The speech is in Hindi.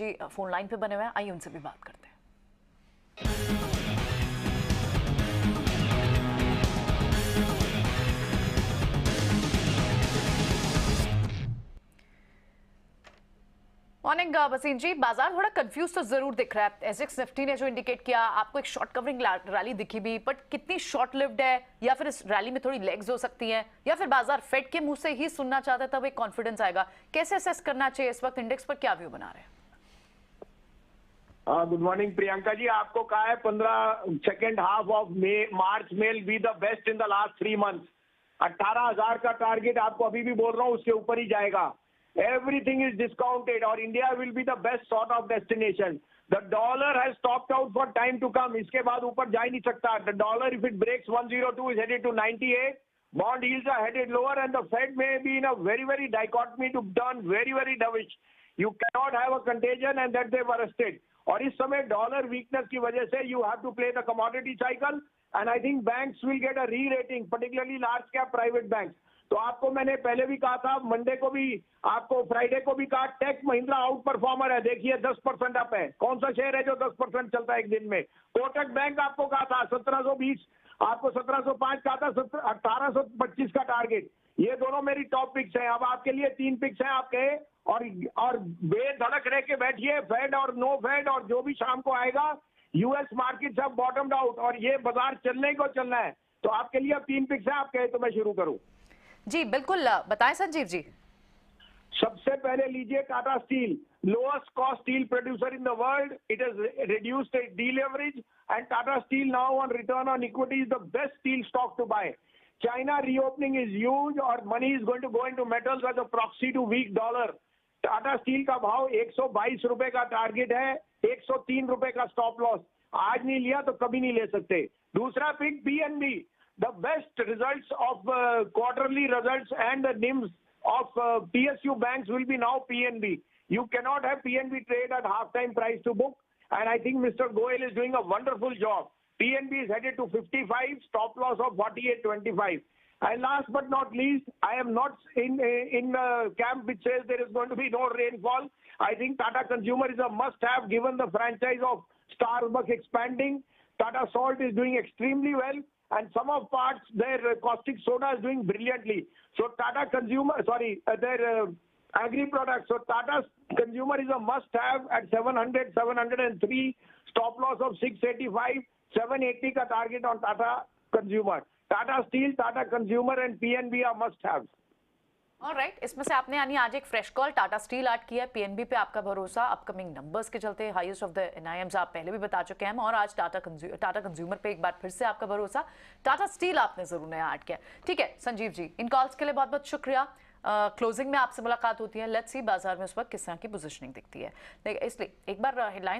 जी फोन लाइन पे बने हुए हैं, आइए उनसे भी बात करते हैं। मॉर्निंग वसीम जी, बाजार थोड़ा कंफ्यूज तो जरूर दिख रहा है। एसएक्स निफ्टी ने जो इंडिकेट किया, आपको एक शॉर्ट कवरिंग रैली दिखी भी, बट कितनी शॉर्ट लिव्ड है, या फिर इस रैली में थोड़ी लेग्स हो सकती हैं, या फिर बाजार फेड के मुंह से ही सुनना चाहता है तब एक कॉन्फिडेंस आएगा। कैसे असेस करना चाहिए इस वक्त इंडेक्स पर, क्या व्यू बना रहे हैं? गुड मॉर्निंग प्रियंका जी, आपको कहा है 15 सेकेंड हाफ ऑफ मार्च में B the best in the last 3 months. 18,000 का टारगेट आपको अभी भी बोल रहा हूँ, उसके ऊपर ही जाएगा। एवरीथिंग इज डिस्काउंटेड और India will be the best sort of destination. The dollar has topped out for time to come. इसके बाद ऊपर जा ही नहीं सकता। The dollar if it breaks 102 is headed to 98. Bond yields are headed lower and the Fed may be in a very dichotomy to turn very dovish. You cannot have a contagion and that they've arrested. और इस समय डॉलर वीकनेस की वजह से you have to play the commodity cycle and I think banks will get a rerating, particularly large cap private banks. तो आपको मैंने पहले भी कहा था, मंडे को भी आपको, फ्राइडे को भी कहा, टेक महिंद्रा आउट परफॉर्मर है। देखिए 10% अप है। कौन सा शेयर है जो 10% चलता है एक दिन में? कोटक बैंक आपको कहा था 1720, आपको 1705 कहा था, 1825 का टारगेट। ये दोनों मेरी टॉप पिक्स हैं। अब आपके लिए 3 पिक्स हैं आपके, और बेधड़क रह के बैठिए। फेड और नो फेड और जो भी शाम को आएगा, यूएस मार्केट सब बॉटम्ड आउट और ये बाजार चलने को चलना है। तो आपके लिए अब 3 पिक्स हैं आपके, तो मैं शुरू करूं? जी बिल्कुल, बताएं संजीव जी। सबसे पहले लीजिए Tata steel, lowest cost steel producer in the world. It has reduced its deleverage and Tata steel now on return on equity is the best steel stock to buy. China reopening is huge और money is going to go into metals as a proxy to weak dollar. Tata steel का भाव 122 रुपए का टारगेट है, 103 रुपए का स्टॉप लॉस। आज नहीं लिया तो कभी नहीं ले सकते। दूसरा pick PNB, the best results of quarterly results and the NIMs of PSU banks will be now PNB. You cannot have PNB trade at half time price to book, and I think Mr. Goel is doing a wonderful job. PNB is headed to 55, stop loss of 48.25. And last but not least, I am not in camp which says there is going to be no rainfall. I think Tata Consumer is a must-have given the franchise of Starbucks expanding. Tata Salt is doing extremely well, and some of parts their caustic soda is doing brilliantly. So Tata Consumer, their agri products. So Tata Consumer is a must-have at 700, 703, stop loss of 685. 780 का target on Tata consumer. Tata steel, Tata consumer and PNB are must have. Alright, इसमें से आपने यानी आज एक fresh call Tata steel add किया है, पीएनबी पे आपका भरोसा अपकमिंग नंबर्स के चलते, हाईएस्ट ऑफ द एनआईएम्स आप पहले भी बता चुके हैं, और आज टाटा कंज्यूमर पे एक बार फिर से आपका भरोसा, टाटा स्टील आपने जरूर नया ऐड किया। ठीक है संजीव जी, इन कॉल्स के लिए बहुत बहुत शुक्रिया। क्लोजिंग में आपसे मुलाकात होती है। लेट्स सी बाजार में उस वक्त किस तरह की पोजीशनिंग दिखती है। इसलिए एक बार हेडलाइंस